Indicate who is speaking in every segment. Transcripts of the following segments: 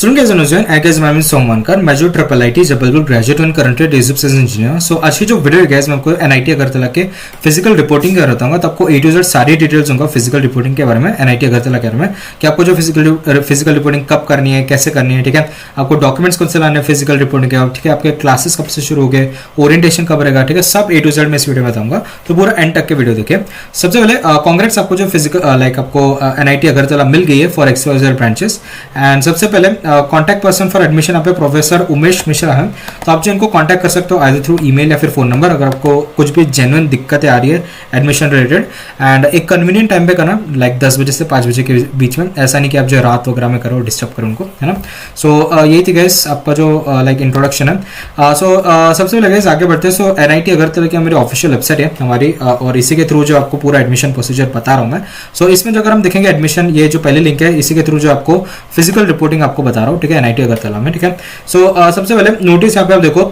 Speaker 1: Student guys, I guess my name is Somankar, major triple IT Jabalpur graduate and currently developed as engineer. So आज की जो video है मैं आपको NIT Agartala के फिजिकल रिपोर्टिंग का बताऊंगा। तो आपको ए टू जेड सारी डिटेल्स होंगे फिजिकल रिपोर्टिंग के बारे में, एनआईटी अगरतला के बारे में कि आपको जो फिजिकल रिपोर्टिंग कब करनी है, कैसे करनी है, ठीक है। आपको डॉक्यूमेंट्स कौन से लाने हैं फिजिकल रिपोर्टिंग के, ठीक है। आपके क्लासेस कब से शुरू हो गए, ओरिएंटेशन कब रहेगा, ठीक है। सब ए टू जेड में इस वीडियो में बताऊंगा, तो पूरा एंड तक के वीडियो देखिए। सबसे पहले कांग्रेट्स, आपको जो फिजिकल लाइक आपको एनआईटी अगरतला मिल गई है फॉर XYZ ब्रांचेस। एंड सबसे पहले कॉन्टैक्ट पर्सन फॉर एडमिशन यहाँ पे प्रोफेसर उमेश मिश्रा हैं, तो आप जो इनको कांटेक्ट कर सकते हो आइदर थ्रू ईमेल या फिर फोन नंबर, अगर आपको कुछ भी जेन्युइन दिक्कतें आ रही है एडमिशन रिलेटेड। एंड एक कन्वीनियंट टाइम पे करना, लाइक 10 बजे से 5 बजे के बीच में, ऐसा नहीं कि आप जो रात वगैरह में करो डिस्टर्ब करो उनको, है ना। सो यही थी गाइस आपका जो लाइक इंट्रोडक्शन है। सबसे पहले गाइस आगे बढ़ते हैं। सो एनआईटी अगरतला की हमारी ऑफिशियल वेबसाइट है हमारी, और इसी के थ्रू जो आपको पूरा एडमिशन प्रोसीजर बता रहा हूँ मैं। सो इसमें जो अगर हम देखेंगे एडमिशन, ये जो पहले लिंक है इसी के थ्रू जो आपको फिजिकल रिपोर्टिंग आपको बता रहा हूँ, ठीक है, एनआईटी अगरतला में, ठीक है। सो सबसे पहले नोटिस यहाँ पे आप देखो,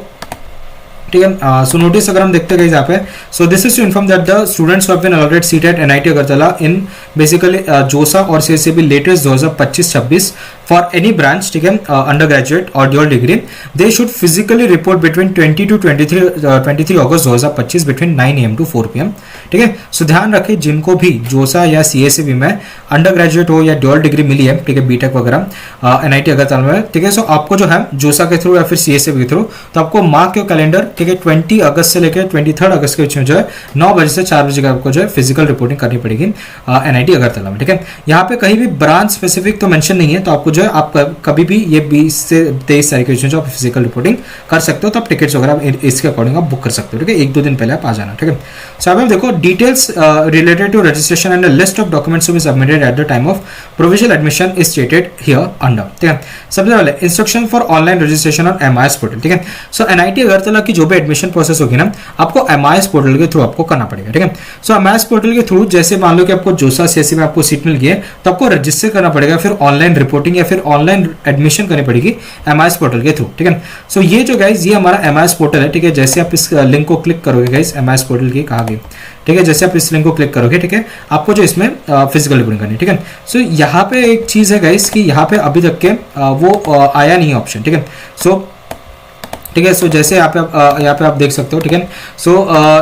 Speaker 1: ठीक है। सो नोटिस अगर हम देखते हैं यहाँ पे, so this is to inform that the students who have been allotted seat at NIT Agartala in basically JoSAA और CSEB latest 2025-26 for any branch, ठीक है, अंडर ग्रेजुएट और dual degree, they should physically report between 20 to 23 August 2025 between 9 AM to 4 PM, ठीक है। सो ध्यान रखें जिनको भी जोसा या सीएसईबी में अंडर ग्रेजुएट हो या ड्यूअल डिग्री मिली है, ठीक है, बीटेक वगैरह एनआईटी अगरतला में, ठीक है। सो आपको जो है जोसा के थ्रू या फिर सीएसईबी के थ्रू, तो आपको मार्क के कैलेंडर, ठीक है, 20 अगस्त से लेकर 23 अगस्त के बीच में जो है 9 बजे से 4 बजे का आपको जो है फिजिकल रिपोर्टिंग करनी पड़ेगी एनआईटी अगरतला में, ठीक है। यहाँ पे कहीं भी ब्रांच स्पेसिफिक तो मेंशन नहीं है, तो आपको जो है आप कभी भी ये 20 से 23 तारीख के बीच में जो आप फिजिकल रिपोर्टिंग कर सकते हो, तो आप टिकट्स वगैरह इसके अकॉर्डिंग आप बुक कर सकते हो, ठीक है। 1-2 दिन पहले आप आ जाना, ठीक है। सो अब देखो details related to registration and list of documents to be submitted at the time of provisional admission is stated here under, ठीक है। सबसे पहले instruction for online registration on MIS portal, ठीक है। सो एनआईटी अगरतला की जो भी एडमिशन प्रोसेस होगी ना, आपको MIS पोर्टल के थ्रू आपको करना पड़ेगा, ठीक है। सो MIS पोर्टल के थ्रू जैसे मान लो कि आपको जोसा सीएसई में आपको सीट मिल गई है, तो आपको रजिस्टर करना पड़ेगा, फिर ऑनलाइन रिपोर्टिंग या फिर ऑनलाइन एडमिशन करनी पड़ेगी MIS पोर्टल के थ्रू, ठीक है। सो ये जो गाइज ये हमारा MIS पोर्टल है, ठीक है। जैसे आप इस लिंक को क्लिक करोगे गाइज, MIS पोर्टल की कहा गई, ठीक है, जैसे आप इस लिंक को क्लिक करोगे, ठीक है, आपको जो इसमें फिजिकल रिपोर्टिंग करनी है, ठीक है। सो यहाँ पे एक चीज है गाइज कि यहाँ पे अभी तक के वो आया नहीं ऑप्शन, ठीक है। सो ठीक है, सो जैसे यहाँ पे आप देख सकते हो, ठीक है। सो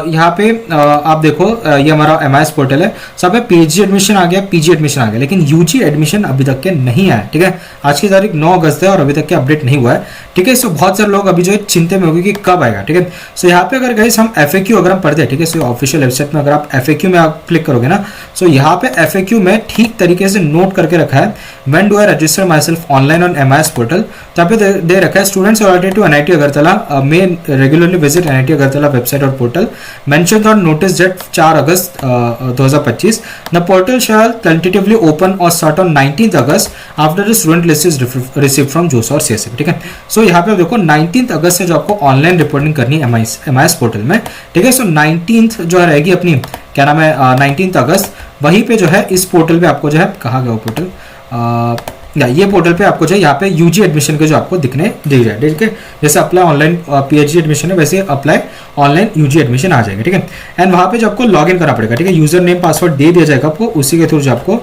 Speaker 1: यहाँ पे आप देखो ये हमारा MIS पोर्टल है। सो यहाँ पे PG एडमिशन आ गया, PG एडमिशन आ गया, लेकिन UG एडमिशन अभी तक के नहीं आया, ठीक है। आज की तारीख 9 अगस्त है और अभी तक के अपडेट नहीं हुआ है, ठीक है। सो बहुत सारे लोग अभी जो है चिंता में होगी कि कब आएगा, ठीक है। सो यहाँ पे अगर गाइस हम FAQ अगर हम पढ़ते हैं, ठीक है, सो ऑफिशियल वेबसाइट में अगर आप FAQ में आप क्लिक करोगे ना, सो यहाँ पे FAQ में ठीक तरीके से नोट करके रखा है, when do I register myself online on MIS portal, तो यहाँ पे दे रखा है students allotted to NIT Agartala may regularly visit NIT Agartala website or portal mentioned on notice date 4 August 2025. The portal shall tentatively open or start on 19th August after the student list is received from JOSA और CSE, ठीक है। सो यहाँ पे देखो 19th अगस्त से जो आपको online reporting करनी है MIS पोर्टल में, ठीक है। सो 19th जो रहेगी अपनी क्या नाम है 19th अगस्त, वहीं पे जो है इस पोर्टल पे आपको जो है कहा गया वो पोर्टल ये पोर्टल पे आपको जो है यहाँ पे UG एडमिशन के जो आपको दिखने दे रहा है, ठीक है। जैसे अप्लाई ऑनलाइन PhD एडमिशन है, वैसे अप्लाई ऑनलाइन UG एडमिशन आ जाएगा, ठीक है। एंड वहाँ पे जो आपको लॉग इन करना पड़ेगा, ठीक है। यूजर नेम पासवर्ड दे दिया जाएगा आपको, उसी के थ्रू जो आपको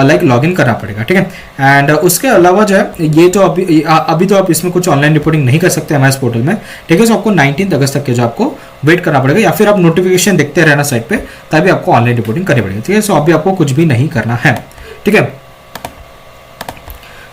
Speaker 1: लाइक लॉग इन करना पड़ेगा, ठीक है। एंड उसके अलावा जो है ये तो अभी तो आप इसमें कुछ ऑनलाइन रिपोर्टिंग नहीं कर सकते MIS पोर्टल में, ठीक है। सो आपको 19 अगस्त तक के जो आपको वेट करना पड़ेगा, या फिर आप नोटिफिकेशन देखते रहना साइट पे, तभी आपको ऑनलाइन रिपोर्टिंग करनी पड़ेगी, ठीक है। सो अभी आपको कुछ भी नहीं करना है, ठीक है।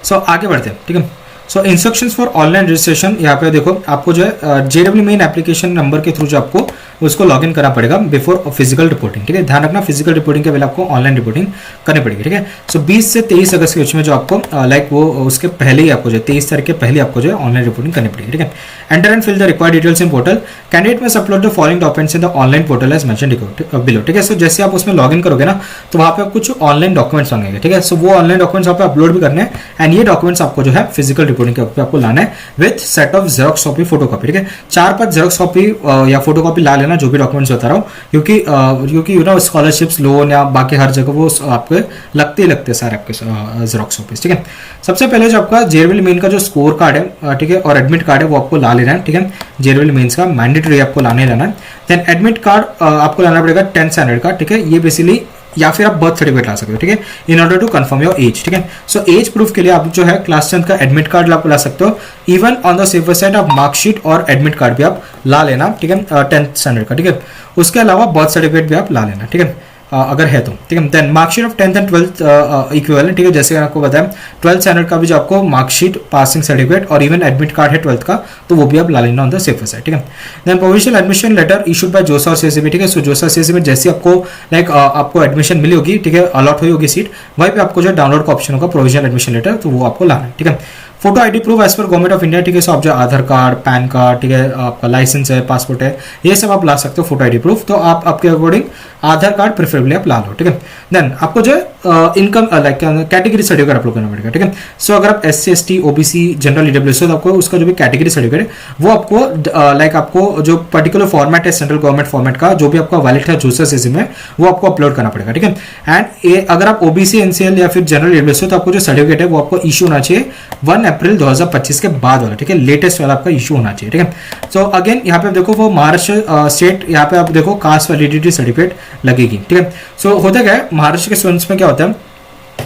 Speaker 1: सो आगे बढ़ते हैं, ठीक है। सो इंस्ट्रक्शंस फॉर ऑनलाइन रजिस्ट्रेशन, यहाँ पे देखो आपको जो है JW मेन एप्लीकेशन नंबर के थ्रू जो आपको उसको लॉगिन करना पड़ेगा बिफोर फिजिकल रिपोर्टिंग, ठीक है। ध्यान रखना फिजिकल रिपोर्टिंग के पहले आपको ऑनलाइन रिपोर्टिंग करनी पड़ेगी, ठीक है। सो 20 से 23 अगस्त के बीच में जो आपको लाइक वो उसके पहले ही आपको जो 23 तारीख के पहले आपको जो है ऑनलाइन रिपोर्टिंग करनी पड़ेगी, ठीक है। Enter and fill the required details in portal, candidate must upload the following documents in the online portal as mentioned below, ठीक है। सो जैसे आप उसमें लॉगिन करोगे ना, तो वहाँ पे आप कुछ ऑनलाइन डॉक्यूमेंट्स मांगेंगे, ठीक है। सो वो ऑनलाइन डॉक्यूमेंट्स आप अपलोड भी करने हैं, एंड ये डॉक्यूमेंट्स आपको जो है फिजिकल रिपोर्टिंग के वक्त आपको लाना है with set of xerox copy, photo copy, ठीक है। 4-5 जेरोक्स कॉपी या फोटो कॉपी ला लेना, जो भी डॉक्यूमेंट्स बता रहा हूँ, क्योंकि यू नो स्कॉलरशिप्स लोन या बाकी हर जगह वो आपके लगते सारे आपके जेरोक्स कॉपीज, ठीक है। सबसे पहले जो आपका JW मेन का जो स्कोर कार्ड है, ठीक है, और एडमिट कार्ड है वो आपको ला लेना है, ठीक है। JW मेंस का मैंडेटरी आपको लाने लेना है। देन एडमिट कार्ड आपको लाना पड़ेगा 10 स्टैंडर्ड का, ठीक है। ये बेसिकली या फिर आप बर्थ सर्टिफिकेट ला सकते हो, ठीक है, in order to confirm your age, ठीक है। सो एज प्रूफ के लिए आप जो है क्लास 10 का एडमिट कार्ड आप ला सकते हो। Even on the safer side आप मार्कशीट और एडमिट कार्ड भी आप ला लेना, ठीक है, 10th स्टैंडर्ड का, ठीक है। उसके अलावा बर्थ सर्टिफिकेट भी आप ला लेना, ठीक है, अगर है तो, ठीक है। Then marksheet of 10th and 12th equivalent, ठीक है, जैसे आपको बताया 12th स्टैंडर्ड का भी जो आपको मार्कशीट, पासिंग सर्टिफिकेट और इवन एडमिट कार्ड है 12th का, तो वो भी आप ला लेना ऑन द सेफर साइड, ठीक है। Then provisional admission letter issued by JoSAA और सीएससी, ठीक है। सो जोसा सीएससी में जैसे आपको लाइक आपको एडमिशन मिली होगी, ठीक है, अलॉट हुई होगी सीट, वहीं पे आपको जो डाउनलोड का ऑप्शन होगा प्रोविजनल एडमिशन लेटर, तो वो आपको लाना है, ठीक है। Photo ID proof as per government of India, ठीक है। सो आप जो आधार कार्ड, पैन कार्ड, ठीक है, आपका लाइसेंस है, पासपोर्ट है, ये सब आप ला सकते हो फोटो आईडी प्रूफ। तो आप आपके अकॉर्डिंग आधार कार्ड प्रेफरेबली आप ला लो, ठीक है। देन आपको जो income like category certificate upload करना पड़ेगा, ठीक है। सो अगर आप SC ST OBC general EWS हो तो आपको उसका जो भी कैटेगरी सर्टिफिकेट है वो आपको लाइक आपको जो पर्टिकुलर फॉर्मेट है सेंट्रल गवर्नमेंट फॉर्मेट का जो भी आपका वैलिड है जोसा सीएससी में, वो आपको अपलोड करना पड़ेगा, ठीक है। एंड अगर आप OBC NCL या फिर जनरल EWS हो तो आपको जो सर्टिफिकेट है वो आपको इशू होना चाहिए 1 अप्रैल 2025 के बाद वाला, ठीक है, लेटेस्ट वाला आपका इशू होना चाहिए, ठीक है। सो अगेन यहाँ पे आप देखो वो महाराष्ट्र स्टेट, यहाँ पे आप देखो कास्ट वैलिडिटी सर्टिफिकेट लगेगी, ठीक है। सो होता क्या है महाराष्ट्र के स्टूडेंट्स में क्या होता है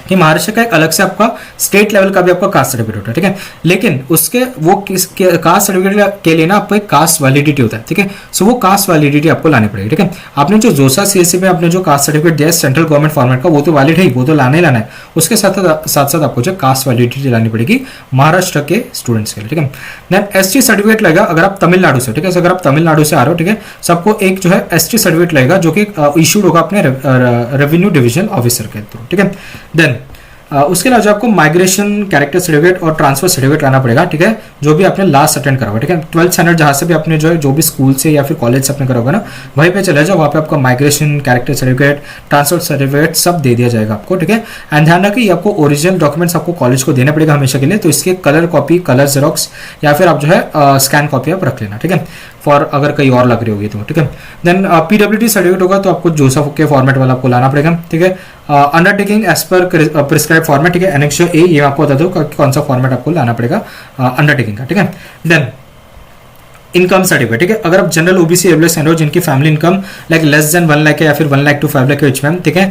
Speaker 1: कि महाराष्ट्र का एक अलग से आपका स्टेट लेवल का भी आपका कास्ट सर्टिफिकेट होता है, ठीक है, लेकिन उसके वो कास्ट सर्टिफिकेट के लिए ना आपको एक कास्ट वैलिडिटी होता है, ठीक है। सो वो कास्ट वैलिडिटी आपको लानी पड़ेगी, ठीक है। आपने जो जोसा सीएससी में आपने जो कास्ट सर्टिफिकेट दिया है सेंट्रल गवर्नमेंट फॉर्मेट का, वो तो वैलिड है ही, वो तो लाना ही लाना है। उसके साथ साथ आपको जो कास्ट वैलिडिटी लानी पड़ेगी महाराष्ट्र के स्टूडेंट्स के लिए, ठीक है। देन ST सर्टिफिकेट लगेगा अगर आप तमिलनाडु से, ठीक है। अगर आप तमिलनाडु से आ रहे हो, ठीक है, सबको एक जो है ST सर्टिफिकेट लगेगा जो कि इशूड होगा अपने रेवेन्यू डिविजन ऑफिसर के थ्रू, ठीक है। देन उसके अलावा आपको माइग्रेशन कैरेक्टर सर्टिफिकेट और ट्रांसफर सर्टिफिकेट लाना पड़ेगा, ठीक है, जो भी आपने लास्ट अटेंड करा हुआ, ठीक है। 12th स्टैंडर्ड जहां से भी आपने जो भी स्कूल से या फिर कॉलेज से आपने करा होगा ना, वहीं पे चले जाओ, वहाँ पे आपका migration character certificate, transfer certificate सब दे दिया जाएगा आपको, ठीक है। एंड ध्यान रखिए ये आपको ओरिजिनल डॉक्यूमेंट्स आपको कॉलेज को देना पड़ेगा हमेशा के लिए, तो इसके कलर कॉपी, कलर जेरोक्स या फिर आप जो है स्कैन कॉपी आप रख लेना, ठीक है, फॉर अगर कहीं और लग रही होगी तो, ठीक है। देन PWD सर्टिफिकेट होगा तो आपको जोसा के फॉर्मेट वाला आपको लाना पड़ेगा, ठीक है। Undertaking as per prescribe format, ठीक है, एनेक्स A, ये आपको बता दो कौन सा फॉर्मेट आपको लाना पड़ेगा अंडरटेकिंग का, ठीक है। देन इनकम सर्टिफिकेट, ठीक है, अगर आप जनरल OBC EWS हो जिनकी family income like less than 1 lakh है या फिर 1 लाख टू 5 लाख के बीच में, ठीक है,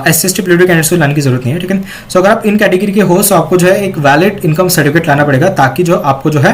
Speaker 1: SC ST PWD कैंडिडेट्स को लाने की जरूरत नहीं है, ठीक है। सो अगर आप इन कैटेगरी के हो तो आपको जो है एक वैलिड इनकम सर्टिफिकेट लाना पड़ेगा ताकि जो आपको जो है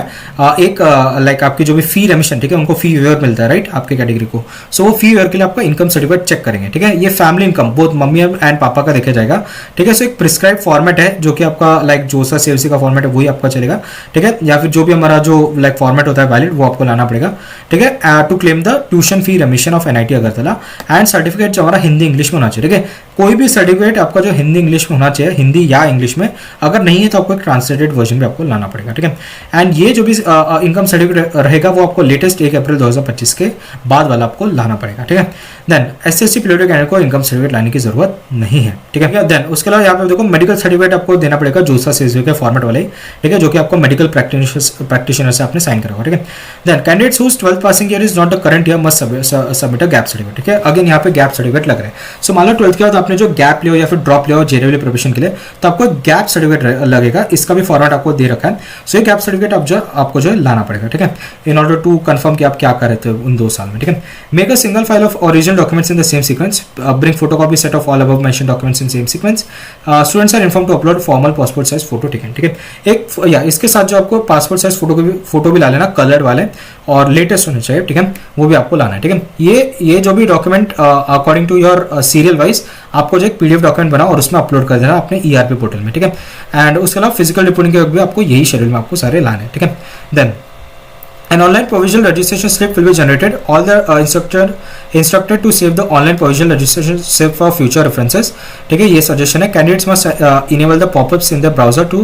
Speaker 1: एक लाइक आपकी जो भी फी रेमिशन, ठीक है, उनको फी वेवर मिलता है, राइट, आपके कैटेगरी को। सो वो फी वेवर के लिए आपका इनकम सर्टिफिकेट चेक करेंगे, ठीक है। ये family income both mummy and पापा का देखा जाएगा, ठीक है। सो एक प्रिस्क्राइब फॉर्मेट है जो कि आपका लाइक जोसा सीएससी का फॉर्मेट है वही आपका चलेगा, ठीक है, या फिर जो भी हमारा जो लाइक फॉर्मेट होता है वैलिड वो आपको लाना पड़ेगा, ठीक है, to claim the tuition fee remission of NIT Agartala. And certificate जो हमारा हिंदी इंग्लिश में होना चाहिए, ठीक है। कोई भी सर्टिफिकेट आपका जो हिंदी इंग्लिश में होना चाहिए, हिंदी या इंग्लिश में, अगर नहीं है तो आपको एक ट्रांसलेटेड वर्जन भी आपको लाना पड़ेगा, ठीक है। एंड ये जो भी इनकम सर्टिफिकेट रहेगा वो आपको लेटेस्ट 1 अप्रैल 2025 के बाद वाला आपको लाना पड़ेगा, ठीक है। Then SC ST PWD candidate को इनकम सर्टिफिकेट लाने की जरूरत नहीं है, ठीक है। देन उसके अलावा यहाँ पे देखो मेडिकल सर्टिफिकेट आपको देना पड़ेगा जोसा सीएससी के फॉर्मेट वाले, ठीक है, जो कि आपको मेडिकल प्रैक्टिशनर से आपने साइन करा होगा, ठीक है। Then candidates whose 12th passing year is not the current year must submit a gap certificate, ठीक है। अगेन यहाँ पे गैप सर्टिफिकेट लग रहा है। सो मान लो 12th के बाद आपने जो गैप लिया या फिर ड्रॉप लिया JEE प्रिपरेशन के लिए तो आपको गैप सर्टिफिकेट लगेगा, इसका भी फॉर्मेट आपको दे रखा है। सो ये गैप सर्टिफिकेट आपको जो है लाना पड़ेगा, ठीक है, इन ऑर्डर टू कंफर्म कि आप क्या कर रहे थे उन 2 साल में, ठीक है। Make a single file of original documents in the same sequence, bring photocopy set of all above mentioned documents in same sequence, students are inform to upload formal passport size photo, ठीक है। एक या इसके साथ जो आपको passport size photo भी ला लेना कलर्ड वाले और लेटेस्ट होने चाहिए, ठीक है, वो भी आपको लाना है, ठीक है। ये जो भी document according to your serial wise आपको जो एक PDF डॉक्यूमेंट बना और उसमें अपलोड कर देना अपने ERP पोर्टल में, ठीक है। एंड उसके अलावा फिजिकल रिपोर्टिंग के वक्त भी आपको यही शेड्यूल में आपको सारे लाने हैं, ठीक है। Then an online provisional registration slip will be generated. All the instructed to save the online provisional registration slip for future references, ठीक है, ये सजेशन है। Candidates must enable the popups in the browser to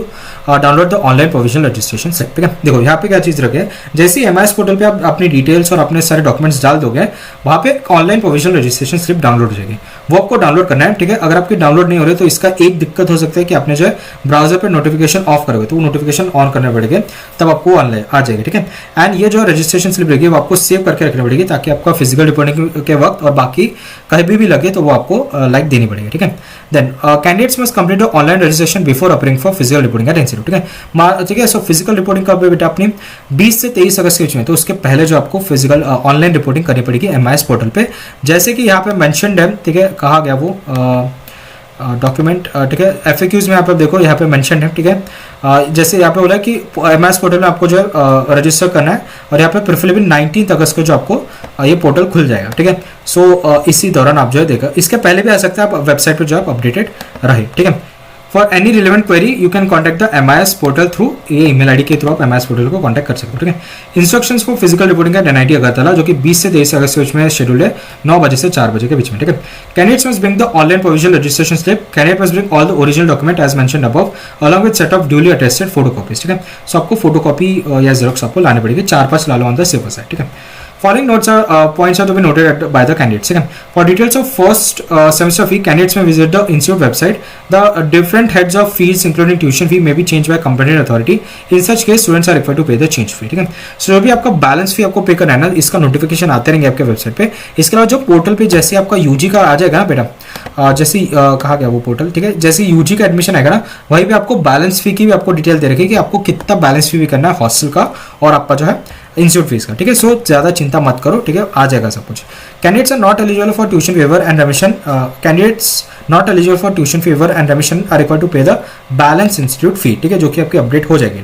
Speaker 1: download the online provisional registration slip, ठीक है। देखो यहाँ पे क्या चीज रखे, जैसे ही MIS पोर्टल पे आप अपनी डिटेल्स और अपने सारे डॉक्यूमेंट्स डाल दोगे वहाँ पे online provisional registration slip download हो जाएगी, वो आपको डाउनलोड करना है, ठीक है। अगर आपकी डाउनलोड नहीं हो रही तो इसका एक दिक्कत हो सकता है कि आपने जो है ब्राउजर पर नोटिफिकेशन ऑफ करोगे तो वो नोटिफिकेशन ऑन करने पड़ेगा, तब आपको ऑनलाइन आ जाएगी, ठीक है। एंड ये जो रजिस्ट्रेशन स्लिप रहेगी वो आपको सेव करके रखनी पड़ेगी ताकि आपका फिजिकल रिपोर्टिंग के वक्त और बाकी कहीं भी लगे तो वो आपको लाइक देनी पड़ेगी, ठीक है। Then candidates must complete online registration before appearing for physical reporting at institute, ठीक है, ठीक है। सो फिजिकल रिपोर्टिंग का बेटा अपनी 20 से 23 अगस्त के बीच में, तो उसके पहले जो आपको फिजिकल ऑनलाइन रिपोर्टिंग करनी पड़ेगी MIS पोर्टल पे, जैसे कि यहाँ पे मेंशन्ड है, ठीक है, कहा गया वो डॉक्यूमेंट, ठीक है, FAQs में यहाँ पे देखो यहाँ पे मेंशन है, ठीक है, जैसे यहाँ पे बोला कि MIS पोर्टल में आपको जो है रजिस्टर करना है, और यहाँ पे प्रेफरेबली 19 अगस्त को जो आपको ये पोर्टल खुल जाएगा, ठीक है। सो इसी दौरान आप जो है देखा, इसके पहले भी आ सकता है, आप वेबसाइट पर जो आप अपडेटेड रहे, ठीक है। For any relevant query you can contact the MIS portal through, ये ईमेल आईडी के थ्रू आप MIS पोर्टल को कॉन्टैक्ट कर सकते हो, ठीक है। Instructions for physical reporting at NIT Agartala, जो कि 20 से 23 अगस्त के बीच में शेड्यूल है, 9 बजे से 4 बजे के बीच में, ठीक है। Candidates must bring the online provisional registration slip, candidate must bring all the original document as mentioned above along with set of duly attested photocopies, ठीक है। सो आपको फोटोकॉपी या जेरोक्स आपको लाने पड़ेगी, 4-5 ला लो ऑन द सेफर साइड, ठीक है। Following notes are points are to be noted by the candidates. Second, for details of first semester fee, candidates may visit the institute website. The different heads of fees, including tuition fee, may be changed by competent authority. In such case, students are required to pay the change fee. ठीक है, so जो भी आपका balance फी आपको पे करना है ना, इसका नोटिफिकेशन आते रहेंगे आपके वेबसाइट पे। इसके अलावा जो पोर्टल पे जैसे आपका UG का आ जाएगा ना बेटा, जैसे कहा गया वो पोर्टल, ठीक है, जैसे UG का एडमिशन आएगा ना, वहीं पे आपको बैलेंस फी की भी आपको डिटेल दे रखी है कि आपको कितना बैलेंस फी भी करना है हॉस्टल का और आपका जो है इंस्टीट्यूट फीस का, ठीक है। सो ज़्यादा चिंता मत करो, ठीक है, आ जाएगा सब कुछ। Candidates are not eligible for tuition waiver and remission, candidates not eligible for tuition waiver and remission are required to pay the balance institute fee, ठीक है, जो कि आपकी अपडेट हो जाएगी।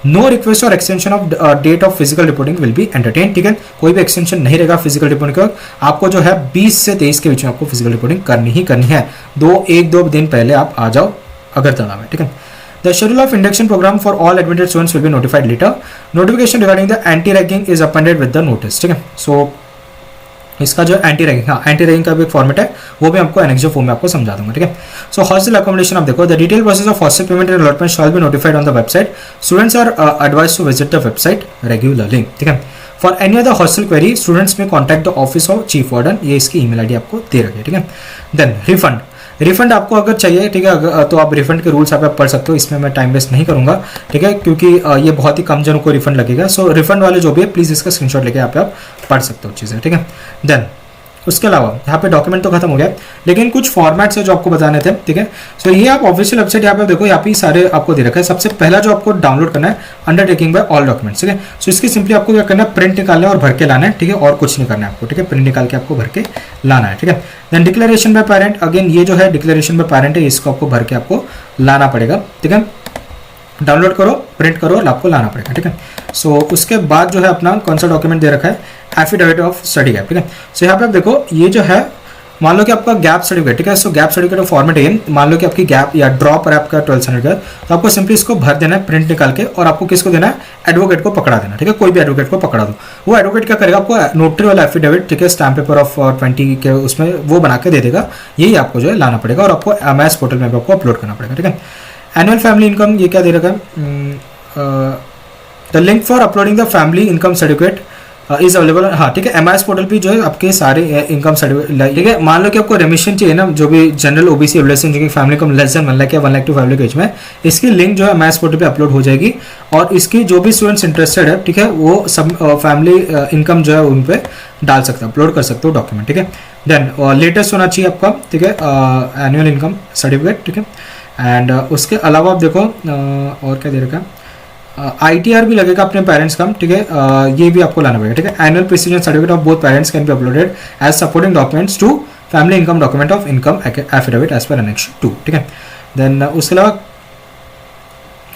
Speaker 1: नो रिक्वेस्ट और extension of date of physical reporting will be entertain, ठीक है, कोई भी एक्सटेंशन नहीं रहेगा फिजिकल रिपोर्टिंग का। आपको जो है 20 से 23 के बीच में आपको फिजिकल रिपोर्टिंग करनी ही करनी है, 1-2 दिन पहले आप आ जाओ अगरतला में, ठीक है। The schedule of induction program for all admitted students will be notified later. Notification regarding the anti-ragging is appended with the notice, ठीक है। So इसका जो एंटी रैगिंग, हाँ, एंटी रैगिंग का भी एक फॉर्मेट है, वो भी आपको एनेक्सो फॉर्म में आपको समझा दूंगा, ठीक है। सो हॉस्टल अकोमोडेशन आप देखो, the detail process of hostel payment and allotment shall be notified on the website. Students are advised to visit the website regularly, ठीक है। For any other hostel query students may contact the office of chief warden, ये इसकी email ID आपको दे रखी है, ठीक है। Then refund आपको अगर चाहिए, ठीक है, तो आप रिफंड के रूल्स आप पढ़ सकते हो, इसमें मैं टाइम वेस्ट नहीं करूंगा, ठीक है, क्योंकि ये बहुत ही कम जनों को रिफंड लगेगा। सो रिफंड वाले जो भी है प्लीज़ इसका स्क्रीनशॉट लेके आप पढ़ सकते हो चीज़ें, ठीक है। देन उसके अलावा यहाँ पे डॉक्यूमेंट तो खत्म हो गया, लेकिन कुछ फॉर्मेट्स है जो आपको बताने थे, ठीक है। सो ये आप ऑफिशियल वेबसाइट यहाँ पे देखो, यहाँ पे सारे आपको दे रखा है। सबसे पहला जो आपको डाउनलोड करना है, अंडरटेकिंग बाय ऑल डॉक्यूमेंट्स, ठीक है। सो इसकी सिंपली आपको क्या करना है, प्रिंट निकालना है और भर के लाना है, ठीक है, और कुछ नहीं करना है आपको, ठीक है, प्रिंट निकाल के आपको भर के लाना है, ठीक है। Then declaration by parent, again ये जो है डिक्लेरेशन बाय पेरेंट है, इसको आपको भर के आपको लाना पड़ेगा, ठीक है। डाउनलोड करो, प्रिंट करो और आपको लाना पड़ेगा, ठीक है। सो उसके बाद जो है अपना कौन सा डॉक्यूमेंट दे रखा है, एफिडेविट ऑफ स्टडी गैप, ठीक है। सो यहाँ पे आप देखो, ये जो है मान लो कि आपका गैप सर्टिफिकेट, ठीक है। सो गैप सर्टिफिकेट का फॉर्मेट है, मान लो कि आपकी गैप या ड्रॉप है आपका 12th स्टैंडर्ड का, तो आपको सिंपली इसको भर देना है प्रिंट निकाल के, और आपको किसको देना है, एडवोकेट को पकड़ा देना, ठीक है, कोई भी एडवोकेट को पकड़ा दो। वो एडवोकेट क्या करेगा, आपको नोटरी वाला एफिडेविट, ठीक है, स्टैम्प पेपर ऑफ 20 के उसमें वो बना के दे देगा, यही आपको जो है लाना पड़ेगा, और आपको MIS पोर्टल में आपको अपलोड करना पड़ेगा, ठीक है। एनुअल फैमिली इनकम, ये क्या दे रखा है, the link for uploading the family income certificate is available, हाँ, ठीक है। MIS पोर्टल पे जो है आपके सारे इनकम सर्टिफिकेट, ठीक है। मान लो कि आपको रेमिशन चाहिए ना, जो भी जनरल OBC एडोलेसेंट जिनकी family income less than 1 lakh या 1 लाख टू 5 लाख के बीच में, इसकी लिंक जो है MIS पोर्टल पे अपलोड हो जाएगी, और इसकी जो भी स्टूडेंट्स इंटरेस्टेड है, ठीक है, वो सब फैमिली इनकम जो है उन पे डाल सकते हो, अपलोड कर सकते हो डॉक्यूमेंट, ठीक है। देन लेटेस्ट होना चाहिए आपका, ठीक है, एनुअल इनकम सर्टिफिकेट, ठीक है। एंड उसके अलावा आप देखो और क्या दे रखा है, ITR भी लगेगा अपने पेरेंट्स का, ठीक है, ये भी आपको लाना पड़ेगा, ठीक है। Annual president certificate of both parents can be uploaded as supporting documents to family income document of income affidavit as per annex 2, ठीक है। देन उसके अलावा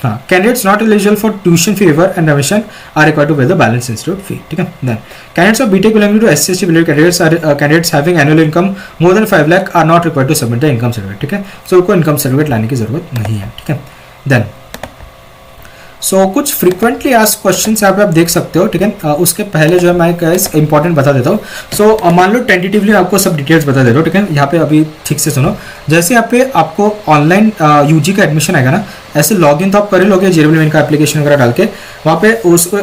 Speaker 1: हाँ, candidates not eligible for tuition fee waiver and remission are required to pay the balance institute fee, ठीक है। Then candidates of BTech belonging to SC/ST related candidates are candidates having annual income more than 5 lakh are not required to submit the income certificate, ठीक है। सो उनको income certificate लाने की जरूरत नहीं है, ठीक है। देन सो कुछ फ्रीक्वेंटली आस्क्ड क्वेश्चंस यहाँ पे आप देख सकते हो, ठीक है। उसके पहले जो है मैं गाइस इंपॉर्टेंट बता देता हूँ। सो मान लो टेंटेटिवली आपको सब डिटेल्स बता दे रहा हूँ, ठीक है। यहाँ पे अभी ठीक से सुनो, जैसे यहाँ पे आपको ऑनलाइन UG का एडमिशन आएगा ना, ऐसे लॉगिन तो आप कर ही लोगे JEE का एप्लीकेशन वगैरह डाल के, वहाँ पे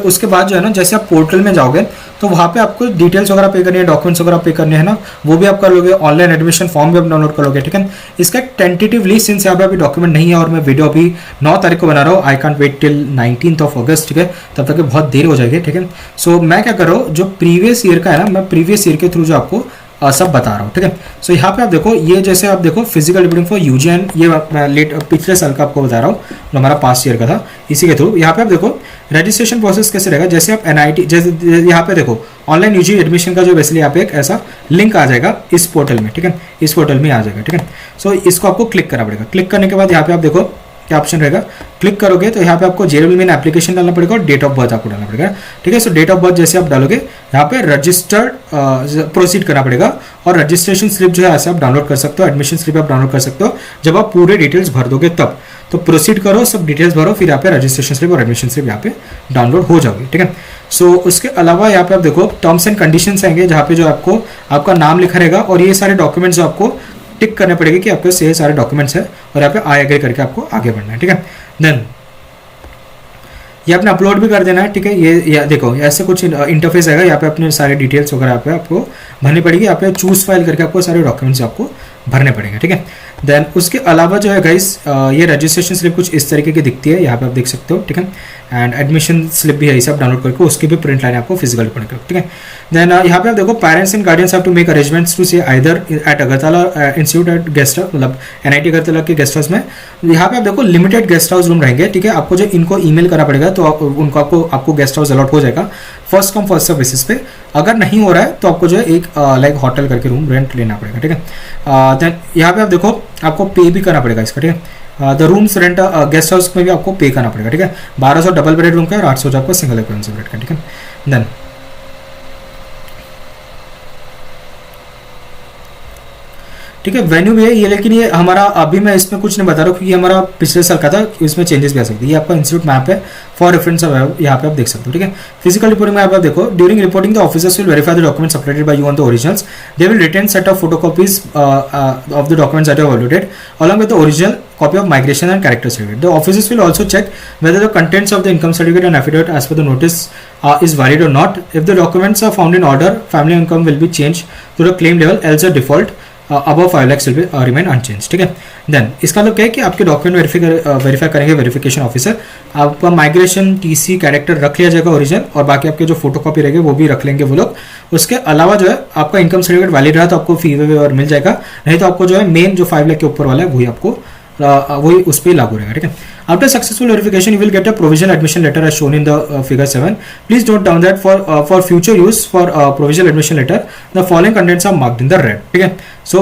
Speaker 1: उसके बाद जो है ना, जैसे आप पोर्टल में जाओगे तो वहाँ पे आपको डिटेल्स वगैरह पे करनी है, डॉक्यूमेंट्स वगैरह पे करने हैं ना, वो भी आप कर लोगे, ऑनलाइन एडमिशन फॉर्म भी आप डाउनलोड कर लोगे, ठीक है। इसका टेंटेटिवली सिंस यहाँ पे अभी डॉक्यूमेंट नहीं है और मैं वीडियो अभी 9 तारीख को बना रहा हूँ, I can't wait till 19th of August, ठीक है, तब तक बहुत देर हो जाएगी, ठीक है। सो मैं क्या कर रहा हूँ, जो प्रीवियस ईयर का है ना, मैं प्रीवियस ईयर के थ्रू जो आपको सब बता रहा हूँ, ठीक है। सो यहाँ पे आप देखो, ये जैसे आप देखो फिजिकल रिपोर्टिंग फॉर यूजीएन, ये पिछले साल का आपको बता रहा हूँ, जो हमारा पास्ट ईयर का था, इसी के थ्रू। यहाँ पे आप देखो रजिस्ट्रेशन प्रोसेस कैसे रहेगा, जैसे आप एनआईटी, जैसे यहाँ पे देखो ऑनलाइन यूजी एडमिशन का जो बेसिकली यहाँ पे एक ऐसा लिंक आ जाएगा इस पोर्टल में, ठीक है, इस पोर्टल में आ जाएगा, ठीक है। सो इसको आपको क्लिक करना पड़ेगा। क्लिक करने के बाद यहाँ पे आप देखो क्या ऑप्शन रहेगा, क्लिक करोगे तो यहाँ पे आपको जेएलएल मेन एप्लीकेशन डालना पड़ेगा और डेट ऑफ बर्थ आपको डालना पड़ेगा, ठीक है। सो डेट ऑफ बर्थ जैसे आप डालोगे यहाँ पे रजिस्टर्ड प्रोसीड करना पड़ेगा, और रजिस्ट्रेशन स्लिप जो है ऐसे आप डाउनलोड कर सकते हो, एडमिशन स्लिप आप डाउनलोड कर सकते हो जब आप पूरे डिटेल्स भर दोगे तब। तो प्रोसीड करो, सब डिटेल्स भरो, फिर यहाँ पे रजिस्ट्रेशन स्लिप और एडमिशन स्लिप यहाँ पे डाउनलोड हो जाओगे, ठीक है। सो उसके अलावा यहाँ पे आप देखो टर्म्स एंड कंडीशंस आएंगे, जहाँ पे जो आपको आपका नाम लिखा रहेगा और ये सारे डॉक्यूमेंट्स जो आपको टिक करने पड़ेंगे कि आपके ये सारे डॉक्यूमेंट्स है, और यहाँ पे आई एग्री करके आपको आगे बढ़ना है, ठीक है। देन ये आपने अपलोड भी कर देना है, ठीक है। ये देखो ऐसे कुछ इंटरफेस आएगा, यहाँ पे अपने सारे डिटेल्स वगैरह यहाँ पे आपको भरनी पड़ेगी, यहाँ पे चूज फाइल करके आपको सारे डॉक्यूमेंट्स आपको भरने पड़ेंगे, ठीक है। देन उसके अलावा जो है गाइस, ये रजिस्ट्रेशन स्लिप कुछ इस तरीके की दिखती है, यहाँ पे आप देख सकते हो, ठीक है। एंड एडमिशन स्लिप भी है, इसे आप डाउनलोड करके उसकी भी प्रिंट लाइन आपको फिजिकल रिपोर्ट करो, ठीक है। देन यहाँ पे आप देखो parents and guardians have to make arrangements to stay either at Agartala institute at guest house, मतलब एनआईटी अगरतला के गेस्ट हाउस में। यहाँ पे आप देखो लिमिटेड गेस्ट हाउस रूम रहेंगे, ठीक है। आपको जो इनको ईमेल करना पड़ेगा तो उनको आपको गेस्ट हाउस अलॉट हो जाएगा first come first serve basis पे। अगर नहीं हो रहा है तो आपको जो है एक लाइक होटल करके रूम रेंट लेना पड़ेगा, ठीक है। देन यहाँ पे आप देखो आपको पे भी करना पड़ेगा इसका, ठीक है। The rooms rent guest house में भी आपको पे करना पड़ेगा, ठीक है। 1200 डबल बेड रूम का और 800 आपको सिंगल बेड का, ठीक है। देन ठीक है, वेन्यू भी है ये, लेकिन ये हमारा अभी मैं इसमें कुछ नहीं बता रहा हूँ क्योंकि हमारा पिछले साल का था, इसमें चेंजेस भी आ सकते हैं। ये आपका इंस्टीट्यूट मैप है, फॉर रेफरेंस यहाँ पे आप देख सकते हो, ठीक है। फिजिकल रिपोर्टिंग में आप देखो during reporting the officers will verify the documents uploaded by you on the originals, they will retain set of photocopies of the documents that you have uploaded along with the original copy of migration and character certificate. The officers will also check whether the contents of the income certificate and affidavit as per the notice is valid or not. If the documents are found in order, family income will be changed to the claim level, else the default above 5 lakhs will be remain unchanged, ठीक है। Then इसका मतलब क्या है कि आपके document verify करेंगे verification officer, आपका माइग्रेशन टीसी कैरेक्टर रख लिया जाएगा ओरिजिनल, और बाकी आपके जो फोटोकॉपी रहेंगे वो भी रख लेंगे वो लोग। उसके अलावा जो है आपका इनकम सर्टिफिकेट वैलिड रहा तो आपको फी वेवर मिल जाएगा, नहीं तो आपको जो है मेन जो 5 लाख के ऊपर वाला है वही आपको वही उस पर लागू रहेगा, ठीक है। After successful verification you will get a provisional admission letter as shown in the figure 7. Please note down that for future use for provisional admission letter the following contents are marked in the red, ठीक है। सो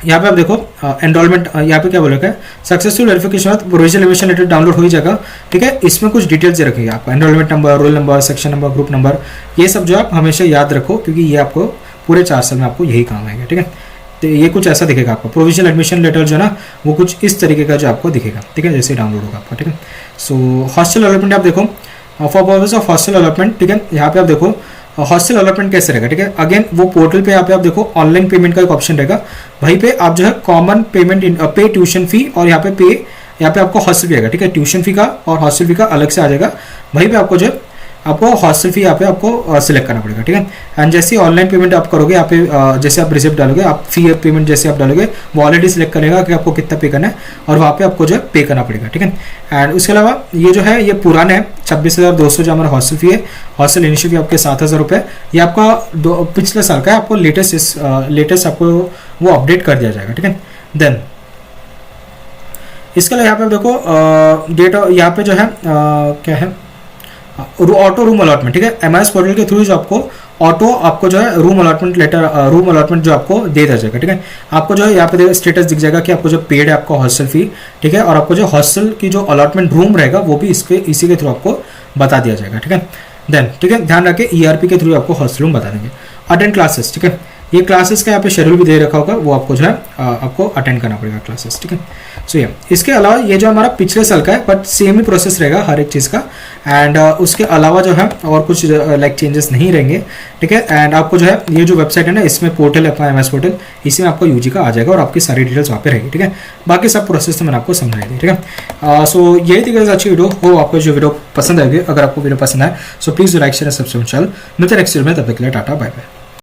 Speaker 1: यहाँ पे आप देखो enrolment, यहाँ पे क्या बोला है, सक्सेसफुल वेरिफिकेशन बाद प्रोविजनल एडमिशन लेटर डाउनलोड हो ही जाएगा, ठीक है। इसमें कुछ डिटेल्स दे रखेंगे आपको, enrolment number, roll number, section number, group number, ये सब जो आप हमेशा याद रखो क्योंकि ये आपको पूरे 4 साल में आपको यही काम आएगा, ठीक है। तो ये कुछ ऐसा दिखेगा आपको, प्रोविजनल एडमिशन लेटर जो ना वो कुछ इस तरीके का जो आपको दिखेगा, ठीक है, जैसे डाउनलोड होगा आपका, ठीक है। सो हॉस्टल अलॉटमेंट आप देखो, for purpose of hostel allotment, ठीक है। यहाँ पे आप देखो हॉस्टल अलॉटमेंट कैसे रहेगा, ठीक है। अगेन वो पोर्टल पे यहाँ पे आप देखो ऑनलाइन पेमेंट का एक ऑप्शन रहेगा, वहीं पे आप जो है कॉमन पेमेंट पे ट्यूशन फी और यहाँ पे आपको हॉस्टल फी आएगा, ठीक है। ट्यूशन फी का और हॉस्टल फी का अलग से आ जाएगा, वहीं पे आपको जो है आपको हॉस्टल फी यहाँ पे आपको सिलेक्ट करना पड़ेगा, ठीक है। एंड जैसे ऑनलाइन पेमेंट आप करोगे यहाँ पे जैसे आप रिसिप्ट डालोगे, आप फी पेमेंट जैसे आप डालोगे वो ऑलरेडी सिलेक्ट करेगा कि आपको कितना पे करना है और वहाँ पे आपको जो है पे करना पड़ेगा, ठीक है। एंड उसके अलावा ये जो है ये पुराने है 26,200 जो हमारा हॉस्टल फी है, हॉस्टल इनिशियल फी आपके 7,000 रुपये, ये आपका पिछले साल का है, आपको लेटेस्ट आपको वो अपडेट कर दिया जाएगा, ठीक है। देन इसके अलावा यहाँ पे देखो डेट यहाँ पे जो है क्या है ऑटो रूम अलॉटमेंट, ठीक है। एमआईएस पोर्टल के थ्रू जो आपको ऑटो आपको जो है room allotment letter room allotment जो आपको दे दिया जाएगा, ठीक है। आपको जो है यहाँ पे स्टेटस दिख जाएगा कि आपको जो पेड है आपको हॉस्टल फी, ठीक है, और आपको जो हॉस्टल की जो अलॉटमेंट रूम रहेगा वो भी इसी के थ्रू आपको बता दिया जाएगा, ठीक है। देन ठीक है, ध्यान रखें ईआरपी के थ्रू आपको हॉस्टल रूम बता देंगे। अटेंड क्लासेस, ठीक है, ये क्लासेस का यहाँ पे शेड्यूल भी दे रखा होगा, वो आपको जो है आपको अटेंड करना पड़ेगा क्लासेस, ठीक है। सो ये इसके अलावा ये जो हमारा पिछले साल का है बट सेम ही प्रोसेस रहेगा हर एक चीज़ का। एंड उसके अलावा जो है और कुछ लाइक चेंजेस नहीं रहेंगे, ठीक है। एंड आपको जो है ये जो वेबसाइट है ना, इसमें पोर्टल है अपना एमएस पोर्टल, इसी में आपको यूजी का आ जाएगा और आपकी सारी डिटेल्स वहाँ पे रहेगी, ठीक है। बाकी सब प्रोसेस तो मैंने आपको समझाई दी, ठीक है। सो यही थी अच्छी वीडियो हो, आपको जो वीडियो पसंद आएगी, अगर आपको वीडियो पसंद आए so please like share subscribe channel, मिलते हैं नेक्स्ट वीडियो में, तब तक के लिए टाटा बाय बाय।